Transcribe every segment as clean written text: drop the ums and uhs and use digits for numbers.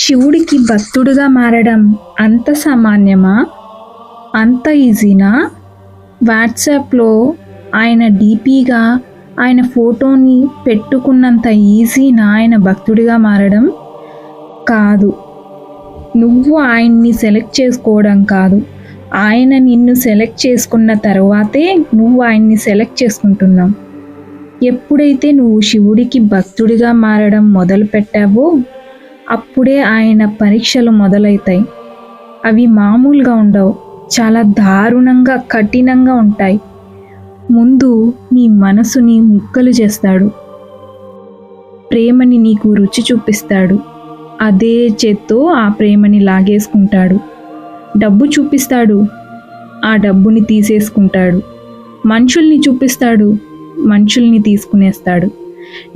శివుడికి భక్తుడిగా మారడం అంత సామాన్యమా? అంత ఈజీనా? వాట్సాప్లో ఆయన డీపీగా ఆయన ఫోటోని పెట్టుకున్నంత ఈజీనా ఆయన భక్తుడిగా మారడం? కాదు. నువ్వు ఆయన్ని సెలెక్ట్ చేసుకోవడం కాదు, ఆయన నిన్ను సెలెక్ట్ చేసుకున్న తర్వాతే నువ్వు ఆయన్ని సెలెక్ట్ చేసుకుంటున్నావు. ఎప్పుడైతే నువ్వు శివుడికి భక్తుడిగా మారడం మొదలు పెట్టావో అప్పుడే ఆయన పరీక్షలు మొదలవుతాయి. అవి మామూలుగా ఉండవు, చాలా దారుణంగా కఠినంగా ఉంటాయి. ముందు నీ మనసుని ముక్కలు చేస్తాడు, ప్రేమని నీకు రుచి చూపిస్తాడు, అదే చేత్తో ఆ ప్రేమని లాగేసుకుంటాడు. డబ్బు చూపిస్తాడు, ఆ డబ్బుని తీసేసుకుంటాడు. మనుషుల్ని చూపిస్తాడు, మనుషుల్ని తీసుకునేస్తాడు.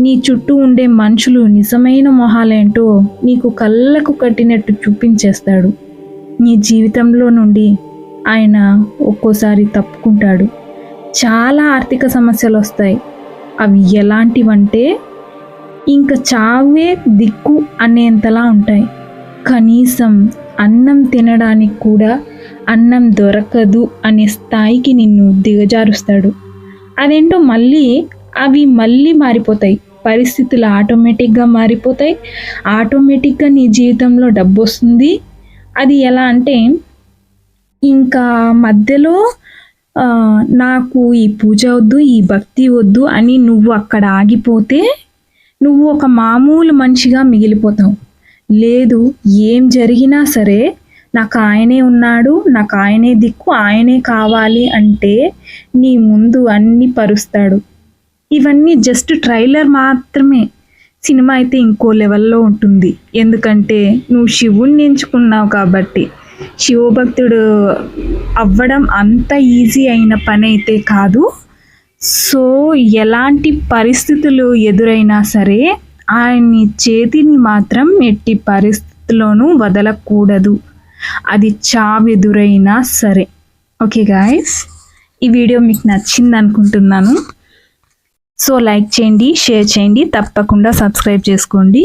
నీ చుట్టూ ఉండే మనుషులు నిజమైన మొహాలేంటో నీకు కళ్ళకు కట్టినట్టు చూపించేస్తాడు. నీ జీవితంలో నుండి ఆయన ఒక్కోసారి తప్పుకుంటాడు. చాలా ఆర్థిక సమస్యలు వస్తాయి. అవి ఎలాంటివంటే ఇంకా చావే దిక్కు అనేంతలా ఉంటాయి. కనీసం అన్నం తినడానికి కూడా అన్నం దొరకదు అనే స్థాయికి నిన్ను దిగజారుస్తాడు. అదేంటో అవి మళ్ళీ మారిపోతాయి. పరిస్థితులు ఆటోమేటిక్గా మారిపోతాయి. ఆటోమేటిక్గా నీ జీవితంలో డబ్బు వస్తుంది. అది ఎలా అంటే ఇంకా మధ్యలో నాకు ఈ పూజ వద్దు, ఈ భక్తి వద్దు అని నువ్వు అక్కడ ఆగిపోతే నువ్వు ఒక మామూలు మనిషిగా మిగిలిపోతావు. లేదు, ఏం జరిగినా సరే నాకు ఆయనే ఉన్నాడు, నాకు ఆయనే దిక్కు, ఆయనే కావాలి అంటే నీ ముందు అన్ని పరుస్తాడు. ఇవన్నీ జస్ట్ ట్రైలర్ మాత్రమే. సినిమా అయితే ఇంకో లెవెల్లో ఉంటుంది. ఎందుకంటే నువ్వు శివుణ్ణి ఎంచుకున్నావు కాబట్టి. శివభక్తుడు అవ్వడం అంత ఈజీ అయిన పని అయితే కాదు. సో ఎలాంటి పరిస్థితులు ఎదురైనా సరే ఆయన్ని చేతిని మాత్రం ఎట్టి పరిస్థితుల్లోనూ వదలకూడదు. అది చావెదురైనా సరే. ఓకే గాయస్, ఈ వీడియో మీకు నచ్చింది అనుకుంటున్నాను. సో లైక్ చేయండి, షేర్ చేయండి, తప్పకుండా సబ్స్క్రైబ్ చేసుకోండి.